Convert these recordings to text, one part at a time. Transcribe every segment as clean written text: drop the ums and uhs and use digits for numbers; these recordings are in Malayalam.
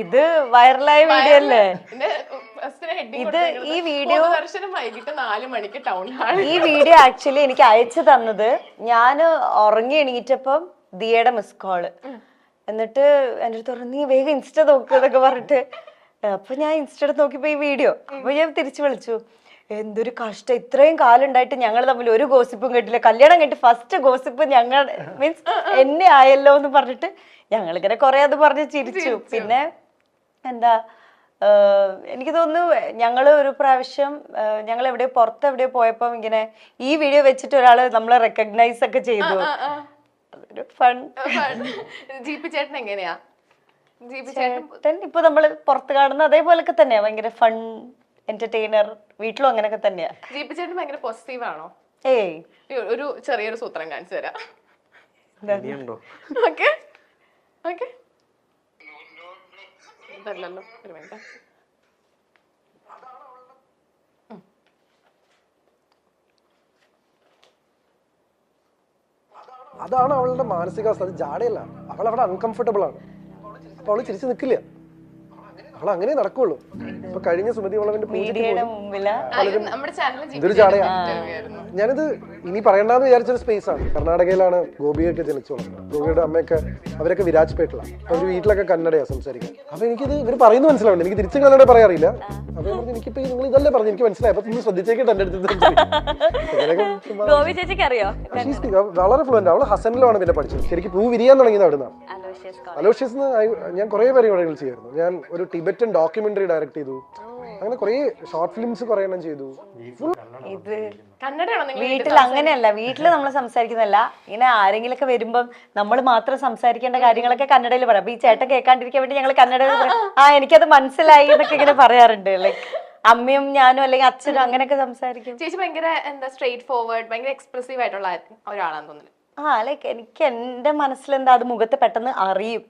ഇത് വൈറലായ വീഡിയോ അല്ലേ? ഇത് ഈ വീഡിയോ വൈകിട്ട് 4 മണിക്ക് ടൗൺ ഹാൾ. ഈ വീഡിയോ ആക്ച്വലി എനിക്ക് അയച്ചു തന്നത് ഞാൻ ഉറങ്ങി എണീറ്റപ്പം ദിയയുടെ മിസ് കോള്. എന്നിട്ട് എൻ്റെ അടുത്ത് പറഞ്ഞു നീ വേഗം ഇൻസ്റ്റ നോക്കുക എന്നൊക്കെ പറഞ്ഞിട്ട്. അപ്പൊ ഞാൻ ഇൻസ്റ്റ എടുത്ത് നോക്കിയപ്പോ ഈ വീഡിയോ. അപ്പൊ ഞാൻ തിരിച്ചു വിളിച്ചു. എന്തൊരു കഷ്ടം, ഇത്രയും കാലം ഉണ്ടായിട്ട് ഞങ്ങൾ തമ്മിൽ ഒരു ഗോസിപ്പും കേട്ടില്ല. കല്യാണം കേട്ട് ഫസ്റ്റ് ഗോസിപ്പ് ഞങ്ങൾ മീൻസ് എന്നെ ആയല്ലോ എന്ന് പറഞ്ഞിട്ട് ഞങ്ങളിങ്ങനെ കുറെ അത് പറഞ്ഞ് ചിരിച്ചു. പിന്നെ എന്താ എനിക്ക് തോന്നുന്നു ഞങ്ങള് ഒരു പ്രാവശ്യം ഞങ്ങൾ എവിടെയോ പുറത്ത് എവിടെയോ പോയപ്പോ ഇങ്ങനെ ഈ വീഡിയോ വെച്ചിട്ട് ഒരാള് നമ്മളെ റെക്കഗ്നൈസ് ഒക്കെ ചെയ്തു. അതൊരു ഫൺ. ജീപ്പി ചേട്ടൻ എങ്ങനെയാ? ജീപ്പി ചേട്ടൻ ഇപ്പൊ നമ്മള് പുറത്ത് കാണുന്ന അതേപോലൊക്കെ തന്നെയാ, ഭയങ്കര ഫൺ എന്റർടൈനർ. വീട്ടിലും അങ്ങനെയൊക്കെ തന്നെയാ. ജീപ്പി ചേട്ടൻ ഭയങ്കര പോസിറ്റീവ് ആണോ? ഏയ് ഒരു ചെറിയൊരു സൂത്രം കാണിച്ചു തരാം. ഓക്കെ ഓക്കെ ഇതല്ലല്ലോ, ഒരു മിനിറ്റ്. അതാണ് അവളുടെ മാനസികാവസ്ഥ. അത് ജാടയല്ല, അവളവിടെ അൺകംഫർട്ടബിൾ ആണ്. അപ്പൊ അവള് ചിരിച്ചു നിൽക്കില്ല, അവൾ അങ്ങനെ നടക്കുള്ളൂ. ഇപ്പൊ കഴിഞ്ഞ സുമതി വളവിന്റെ ഇതൊരു ജാടയാ. ഞാനിത് ഇനി പറയണ്ടെന്ന് വിചാരിച്ചൊരു സ്പേസ് ആണ്. കർണാടകയിലാണ് ഗോപിയൊക്കെ ജനിച്ചു വളർന്നത്. ഗോപിയുടെ അമ്മയൊക്കെ അവരൊക്കെ വിരാജ്പേട്ടിലാണ്. അപ്പൊ ഒരു വീട്ടിലൊക്കെ കന്നഡയാ സംസാരിക്കാൻ. അപ്പൊ എനിക്കിത് ഇവര് പറയുന്നത് മനസ്സിലാവുന്നുണ്ട്. എനിക്ക് തിരിച്ച് കന്നഡ പറയാറില്ല. അപ്പൊ എനിക്കിപ്പോ നിങ്ങൾ ഇതല്ലേ പറഞ്ഞു, എനിക്ക് മനസ്സിലായി. അപ്പൊ നിങ്ങൾ ശ്രദ്ധിച്ചേക്കിട്ട് എന്റെ അടുത്ത് വളരെ ഫ്ലുവന്റ്. അവള് ഹസനിലാണ് പിന്നെ പഠിച്ചത്. ശരിക്കും പൂ വിരിയാൻ തുടങ്ങിയത് അവിടുന്ന്. അലോഷ്യസ് ഞാൻ കുറെ പരിപാടികൾ ചെയ്യായിരുന്നു. ഞാൻ ഒരു ടിബറ്റൻ ഡോക്യുമെന്ററി ഡയറക്ട് ചെയ്തു. അങ്ങനെ കുറെ ഷോർട്ട് ഫിലിംസ് കുറെ എണ്ണം ചെയ്തു. ഇത് വീട്ടിൽ അങ്ങനെയല്ല, വീട്ടില് നമ്മൾ സംസാരിക്കുന്നല്ല. ഇങ്ങനെ ആരെങ്കിലും ഒക്കെ വരുമ്പം നമ്മൾ മാത്രം സംസാരിക്കേണ്ട കാര്യങ്ങളൊക്കെ കന്നഡയിൽ പറയാം. അപ്പൊ ഈ ചേട്ടൻ കേൾക്കാണ്ടിരിക്കാൻ വേണ്ടി ഞങ്ങൾ കന്നഡയിൽ എനിക്കത് മനസ്സിലായി എന്നൊക്കെ ഇങ്ങനെ പറയാറുണ്ട്. ലൈക്ക് അമ്മയും ഞാനും അല്ലെങ്കിൽ അച്ഛനും അങ്ങനെയൊക്കെ സംസാരിക്കും. ചേച്ചി ഭയങ്കര എന്താ സ്ട്രേറ്റ് ഫോർവേഡ്, ഭയങ്കര എക്സ്പ്രസീവ് ആയിട്ടുള്ള ഒരാളാന്ന് തോന്നുന്നു. ലൈക്ക് എനിക്ക് എന്റെ മനസ്സിലെന്താ അത് മുഖത്ത് പെട്ടെന്ന് അറിയും.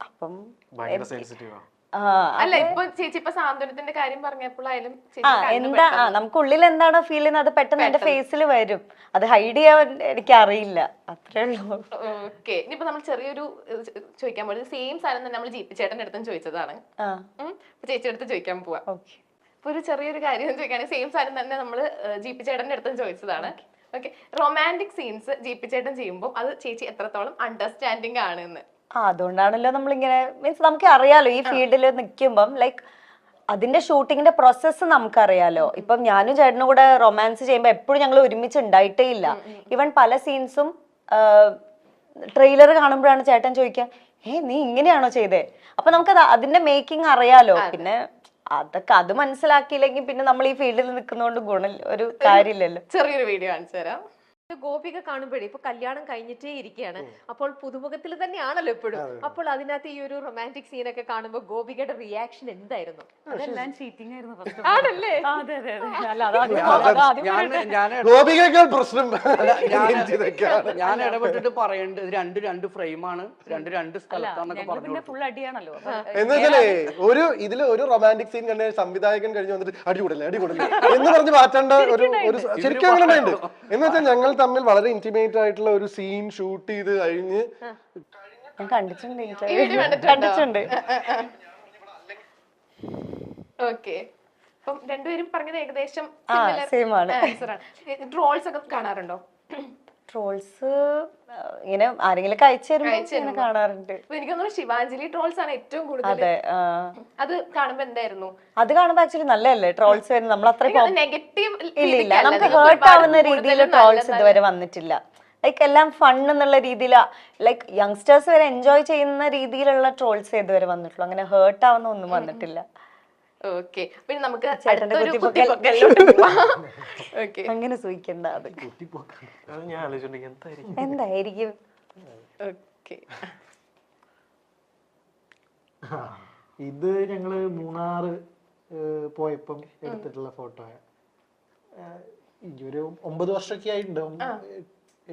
അപ്പം അല്ല ഇപ്പൊ ചേച്ചി ഇപ്പൊ സാന്ത്വനത്തിന്റെ കാര്യം പറഞ്ഞപ്പോഴായാലും എന്താ നമുക്ക് ഉള്ളിൽ എന്താണോ ഫീൽ ചെയ്യുന്നത് അത് പെട്ടെന്ന് എന്റെ ഫേസിൽ വരും. അത് ഹൈഡ് ചെയ്യാൻ എനിക്ക് അറിയില്ല, അത്രേ ഉള്ളൂ. ഓക്കെ, ഇനിയിപ്പോ നമ്മൾ ചെറിയൊരു ചോദിക്കാൻ പോയത് സെയിം സാധനം തന്നെ നമ്മൾ ജീപ്പി ചേട്ടന്റെ അടുത്തും ചോദിച്ചതാണ്. ചേച്ചിയുടെ അടുത്ത് ചോദിക്കാൻ പോവാ. ഇപ്പൊ ഒരു ചെറിയൊരു കാര്യം ചോദിക്കുകയാണെങ്കിൽ സെയിം സാധനം തന്നെ നമ്മള് ജീപ്പി ചേട്ടന്റെ അടുത്തും ചോദിച്ചതാണ്. ഓക്കെ, റൊമാൻറ്റിക് സീൻസ് ജീപ്പി ചേട്ടൻ ചെയ്യുമ്പോൾ അത് ചേച്ചി എത്രത്തോളം അണ്ടർസ്റ്റാൻഡിങ് ആണ് എന്ന്? അതുകൊണ്ടാണല്ലോ നമ്മളിങ്ങനെ മീൻസ് നമുക്ക് അറിയാലോ ഈ ഫീൽഡിൽ നിൽക്കുമ്പം ലൈക്ക് അതിന്റെ ഷൂട്ടിങ്ങിന്റെ പ്രോസസ്സ് നമുക്കറിയാലോ. ഇപ്പം ഞാനും ചേട്ടനും കൂടെ റൊമാൻസ് ചെയ്യുമ്പോൾ എപ്പോഴും ഞങ്ങൾ ഒരുമിച്ച് ഉണ്ടായിട്ടേ ഇല്ല. ഈവൻ പല സീൻസും ട്രെയിലർ കാണുമ്പോഴാണ് ചേട്ടൻ ചോദിക്കുക നീ ഇങ്ങനെയാണോ ചെയ്തേ? അപ്പൊ നമുക്ക് അതിന്റെ മേക്കിംഗ് അറിയാലോ. പിന്നെ അതൊക്കെ അത് മനസ്സിലാക്കിയില്ലെങ്കിൽ പിന്നെ നമ്മൾ ഈ ഫീൽഡിൽ നിൽക്കുന്നതുകൊണ്ട് ഗുണം ഒരു കാര്യമില്ലല്ലോ. ചെറിയൊരു വീഡിയോ കാണിച്ചു തരാം. ഗോപിക കാണുമ്പോഴേ ഇപ്പൊ കല്യാണം കഴിഞ്ഞിട്ടേ ഇരിക്കുകയാണ്. അപ്പോൾ പുതുമുഖത്തിൽ തന്നെയാണല്ലോ എപ്പോഴും. അപ്പോൾ അതിനകത്ത് ഈ ഒരു റൊമാൻറ്റിക് സീനൊക്കെ കാണുമ്പോൾ ഗോപികയുടെ റിയാക്ഷൻ എന്തായിരുന്നു? ആണല്ലേ? ഞാൻ ഇടപെട്ടിട്ട് പറയേണ്ടത് രണ്ട് ഫ്രെയിമാണ്, രണ്ട് സ്ഥലത്താന്നൊക്കെ പറഞ്ഞു. ഫുൾ അടിയാണല്ലോ. എന്നുവെച്ചാലേ ഇതില് ഒരു റൊമാൻറ്റിക് സീൻ കണ്ട സംവിധായകൻ കഴിഞ്ഞ് വന്നിട്ട് അടികൂടല്ലേ എന്ന് പറഞ്ഞ് മാറ്റേണ്ട ഒരു ശരിക്കും അങ്ങനെ ഉണ്ട്. എന്ന് വെച്ചാൽ ഞങ്ങൾ തമ്മിൽ വളരെ ഇന്റിമേറ്റ് ആയിട്ടുള്ള ഒരു സീൻ ഷൂട്ട് ചെയ്ത് കഴിഞ്ഞ് കണ്ടിട്ടുണ്ട്. ഓക്കെ, അപ്പം രണ്ടുപേരും പറഞ്ഞത് ഏകദേശം ട്രോൾസ് ഒക്കെ കാണാറുണ്ടോ? ട്രോൾസ് ഇങ്ങനെ ആരെങ്കിലും അയച്ചു തരുമ്പോൾ കാണാറുണ്ട്. എനിക്ക് തോന്നുന്നു ശിവാഞ്ജലി ട്രോൾസ് ആണ് ഏറ്റവും കൂടുതൽ. അത് കാണുമ്പോ എന്തായിരുന്നു? അത് കാണുമ്പോ ആക്ച്വലി നല്ലതല്ലേ ട്രോൾസ് വരുന്നത്? നമ്മൾ അത്രയും നെഗറ്റീവ് ഇല്ല, നമുക്ക് ഹേർട്ട് ആവുന്ന രീതിയിൽ ട്രോൾസ് ഇതുവരെ വന്നിട്ടില്ല. ലൈക്ക് എല്ലാം ഫൺ എന്നുള്ള രീതിയിലാ, ലൈക്ക് യങ്സ്റ്റേഴ്സ് വരെ എൻജോയ് ചെയ്യുന്ന രീതിയിലുള്ള ട്രോൾസ് ഇതുവരെ വന്നിട്ടുള്ളൂ. അങ്ങനെ ഹേർട്ട് ആവുന്ന ഒന്നും വന്നിട്ടില്ല. ഓക്കെ, പിന്നെ നമുക്ക് അങ്ങനെ സൂചിക്കണ്ട. അത് എന്തായിരിക്കും? ഇത് ഞങ്ങള് മൂന്നാറ് പോയപ്പം എടുത്തിട്ടുള്ള ഫോട്ടോ. ഒരു 9 വർഷമൊക്കെ ആയിട്ടുണ്ട്.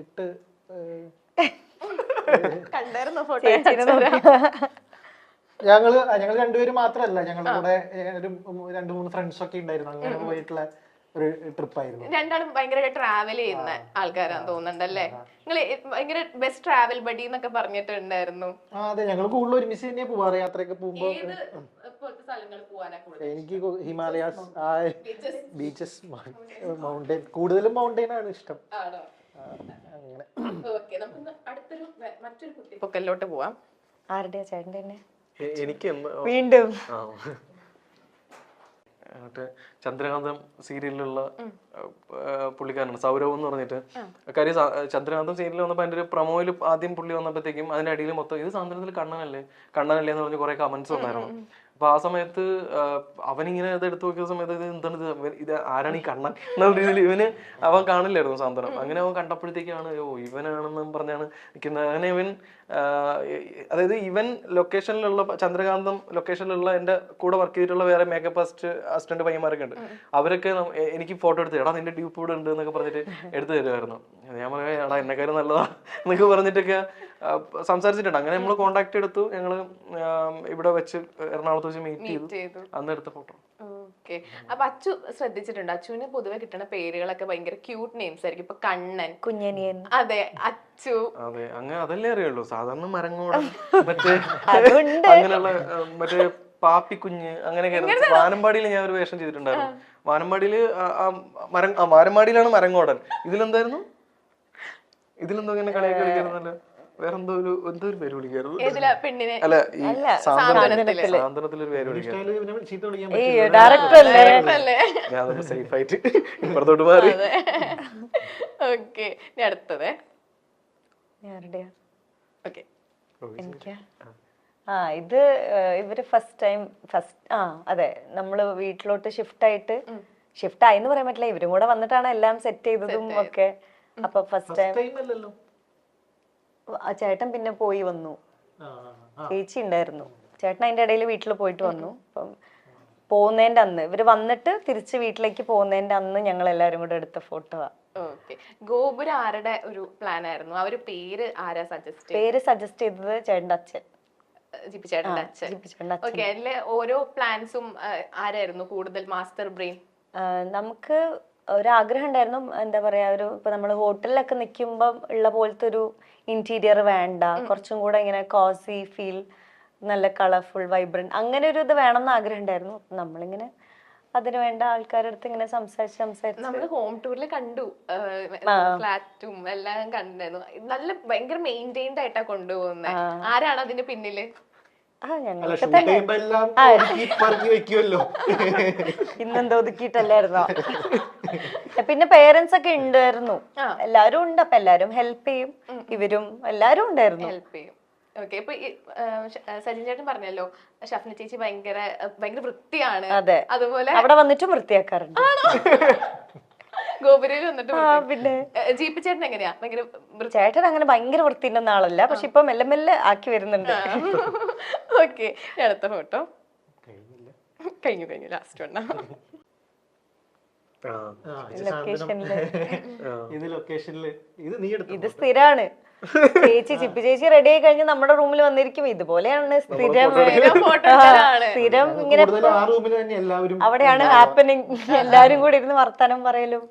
8 കണ്ടായിരുന്നു ഫോട്ടോ? ഞങ്ങൾ രണ്ടുപേരും മാത്രമല്ല, ഞങ്ങളുടെ കൂടെ ഒരു 2-3 ഫ്രണ്ട്സ് ഒക്കെ ഉണ്ടായിരുന്നു. അങ്ങനെ പോയിട്ടുള്ള ഒരു ട്രിപ്പായിരുന്നു. രണ്ടാളും ഭയങ്കരമായിട്ട് ട്രാവൽ ചെയ്യുന്ന ആൾക്കാരാന്ന് തോന്നുന്നുണ്ടല്ലേ? നിങ്ങൾ ഭയങ്കര ബെസ്റ്റ് ട്രാവൽ ബഡി എന്നൊക്കെ പറഞ്ഞിട്ടുണ്ടായിരുന്നു. അതെ, ഞങ്ങൾ കൂടുതൽ ഒരുമിച്ച് തന്നെയാ പോവാറ്. യാത്രയൊക്കെ പോകുമ്പോ ഇപ്പോഴത്തെ സ്ഥലങ്ങൾ പോകാനാ കൂടുതൽ എനിക്ക് ഹിമാലയാസ്, ബീച്ചസ്, മൗണ്ടൈൻ, കൂടുതലും മൗണ്ടൈൻ ആണ് ഇഷ്ടം. ആണോ? അങ്ങനെ ഓക്കെ, നമുക്ക് മറ്റൊരു കുട്ടി പൊക്കലിലോട്ട് പോവാം. ആരുടെയാ? ചേട്ടൻ്റെ തന്നെ എനിക്ക് വീണ്ടും മറ്റേ ചന്ദ്രകാന്തം സീരിയലിലുള്ള പുള്ളിക്കാരനാണ് സൗരവ് എന്ന് പറഞ്ഞിട്ട്. കാര്യം ചന്ദ്രകാന്തം സീരിയലിൽ വന്നപ്പോൾ അതിന്റെ ഒരു പ്രൊമോയിൽ ആദ്യം പുള്ളി വന്നപ്പോഴത്തേക്കും അതിന്റെ അടിയിൽ മൊത്തം ഇത് സാന്ദ്രത്തിൽ കണ്ണനല്ലേ കണ്ണനല്ലേ എന്ന് പറഞ്ഞ് കുറെ കമന്റ്സ് വന്നായിരുന്നു. അപ്പൊ ആ സമയത്ത് അവനിങ്ങനെ ഇത് എടുത്തു നോക്കിയ സമയത്ത് ഇത് എന്താണ് ഇത് ആരാണ് ഈ കണ്ണൻ എന്നുള്ള രീതിയിൽ അവൻ കാണില്ലായിരുന്നു സാന്ത്വനം. അങ്ങനെ അവൻ കണ്ടപ്പോഴത്തേക്കാണ് ഇവനാണെന്ന് പറഞ്ഞാണ് നിൽക്കുന്നത്. അങ്ങനെ ഇവൻ അതായത് ഇവൻ ലൊക്കേഷനിലുള്ള ചന്ദ്രകാന്തം ലൊക്കേഷനിലുള്ള എൻ്റെ കൂടെ വർക്ക് ചെയ്തിട്ടുള്ള വേറെ മേക്കപ്പ് അസിസ്റ്റന്റ് പയ്യന്മാരൊക്കെ ഉണ്ട്. അവരൊക്കെ എനിക്ക് ഫോട്ടോ എടുത്ത് എടാ നിന്റെ ഡ്യൂപ്പ് ഇവിടെ ഉണ്ട് എന്നൊക്കെ പറഞ്ഞിട്ട് എടുത്തു തരുമായിരുന്നു. ഞാൻ പറയാം എടാ എന്നെക്കാരും നല്ലതാ എന്നൊക്കെ പറഞ്ഞിട്ടൊക്കെ സംസാരിച്ചിട്ടുണ്ട്. അങ്ങനെ നമ്മൾ കോണ്ടാക്ട് എടുത്തു. ഞങ്ങള് ഇവിടെ വെച്ച് എറണാകുളത്ത് വെച്ച് മീറ്റ് ചെയ്തു. അന്ന് എടുത്ത ഫോട്ടോ. ഓക്കെ, അപ്പൊ അച്ചു ശ്രദ്ധിച്ചിട്ടുണ്ട്, അച്ചുവിന് പൊതുവെ കിട്ടുന്ന പേരുകളൊക്കെ ഭയങ്കര ക്യൂട്ട് നെയിംസ് ആയിരിക്കും. ഇപ്പൊ കണ്ണൻ, കുഞ്ഞനിയൻ, അതെ അച്ചു, അതെ അങ്ങനെ അതല്ലേ അറിയുള്ളൂ. സാധാരണ മരങ്ങോടൻ മറ്റേ അങ്ങനെയുള്ള മറ്റേ പാപ്പിക്കുഞ്ഞ് അങ്ങനെയൊക്കെ. വാനമ്പാടിയിൽ ഞാൻ ഒരു വേഷം ചെയ്തിട്ടുണ്ടായിരുന്നു. വാനമ്പാടിയില് വാനമ്പാടിയിലാണ് മരങ്ങോടൻ. ഇതിലെന്തായിരുന്നു? ഇതിലെന്തോ ഇങ്ങനെ കളിയൊക്കെ കളിക്കായിരുന്നല്ലോ. വേറെന്തോ ഒരു പേര് വിളിക്കായിരുന്നു. അല്ല ഈ സാന്ത്വനത്തിലൊരു പേര് വിളിക്കായിരുന്നു. ചീത്ത വിളിക്കാൻ ഞാൻ സേഫ് ആയിട്ട് ഇപ്പുറത്തോട്ട് മാറി. ഓക്കെ, അടുത്തത് ഓക്കെ എനിക്കാ ഇത് ഇവര് അതെ നമ്മള് വീട്ടിലോട്ട് ഷിഫ്റ്റ് ആയി എന്ന് പറയാൻ പറ്റില്ല. ഇവരും കൂടെ വന്നിട്ടാണ് എല്ലാം സെറ്റ് ചെയ്തതും ഒക്കെ. അപ്പൊ ഫസ്റ്റ് ടൈം അല്ലല്ലോ. ചേട്ടൻ പിന്നെ പോയി വന്നു. ചേച്ചി ഉണ്ടായിരുന്നു. ചേട്ടൻ അതിന്റെ ഇടയിൽ വീട്ടിൽ പോയിട്ട് വന്നു. അപ്പം പോകുന്നതിന്റെ അന്ന് ഇവര് വന്നിട്ട് തിരിച്ച് വീട്ടിലേക്ക് പോകുന്നതിന്റെ അന്ന് ഞങ്ങൾ എല്ലാരും കൂടെ എടുത്ത ഫോട്ടോ. ഓക്കെ, ഗോപുരം ആരുടെ ഒരു പ്ലാൻ ആയിരുന്നു? ആ ഒരു പേര് ആരാ സജസ്റ്റ് ചെയ്തത്? ചേട്ടൻ്റെ അച്ഛൻ, ജിപ്പി ചേട്ടന്റെ അച്ഛൻ. ഓക്കെ, അതിലെ ഓരോ പ്ലാൻസും ആരായിരുന്നു കൂടുതൽ മാസ്റ്റർ ബ്രെയിൻ? നമുക്ക് ഒരാഗ്രഹം ഉണ്ടായിരുന്നു. എന്താ പറയാ, ഇപ്പൊ നമ്മള് ഹോട്ടലിലൊക്കെ നിൽക്കുമ്പം ഉള്ള പോലത്തെ ഒരു ഇന്റീരിയർ വേണ്ട, കുറച്ചും കൂടെ ഇങ്ങനെ കോസി ഫീൽ, നല്ല കളർഫുൾ വൈബ്രന്റ് അങ്ങനെ ഒരു ഇത് വേണമെന്ന് ആഗ്രഹം ഉണ്ടായിരുന്നു. നമ്മളിങ്ങനെ അതിന് വേണ്ട ആൾക്കാരുടെ അടുത്ത് ഇങ്ങനെ സംസാരിച്ച് നമ്മള് ഹോം ടൂറിൽ കണ്ടു, ഫ്ലാറ്റും എല്ലാം കണ്ടായിരുന്നു. നല്ല ഭയങ്കര മെയിൻറ്റൈൻഡ് ആയിട്ടാ കൊണ്ടുപോകുന്നത്. ആരാണ് അതിന്റെ പിന്നില്? ഇന്നെന്താ ഒതുക്കിയിട്ടല്ലായിരുന്നോ? പിന്നെ പേരൻസ് ഒക്കെ ഉണ്ടായിരുന്നു, എല്ലാരും ഉണ്ട്. അപ്പൊ എല്ലാരും ഹെൽപ്പ് ചെയ്യും, ഇവരും എല്ലാരും ഉണ്ടായിരുന്നു ഹെൽപ്പ് ചെയ്യും. ഓക്കെ, ഇപ്പൊ സജിൻ ചേട്ടൻ പറഞ്ഞല്ലോ ഷഫ്ന ചേച്ചി ഭയങ്കര വൃത്തിയാണ്. അതെ, അതുപോലെ അവിടെ വന്നിട്ടും വൃത്തിയാക്കാറുണ്ട്. ഗോപുരയിൽ വന്നിട്ട് പിന്നെ ജീപ്പ് ചേട്ടൻ എങ്ങനെയാ? ചേട്ടൻ അങ്ങനെ ഭയങ്കര വൃത്തിൻ്റെ ആളല്ല, പക്ഷെ ഇപ്പൊ മെല്ലെ മെല്ലെ ആക്കി വരുന്നുണ്ട്. ഓക്കെ, അടുത്ത ഫോട്ടോ കഴിഞ്ഞു ലാസ്റ്റ് വണ്ണ. ഇത് സ്ഥിരാണ്. ചിപ്പി ചേച്ചി റെഡി ആയി കഴിഞ്ഞ് നമ്മുടെ റൂമിൽ വന്നിരിക്കും. ഇതുപോലെയാണ് സ്ഥിരം ഇങ്ങനെ അവിടെയാണ് ഹാപ്പനിങ്. എല്ലാരും കൂടി ഇരുന്ന് വർത്താനം പറയലും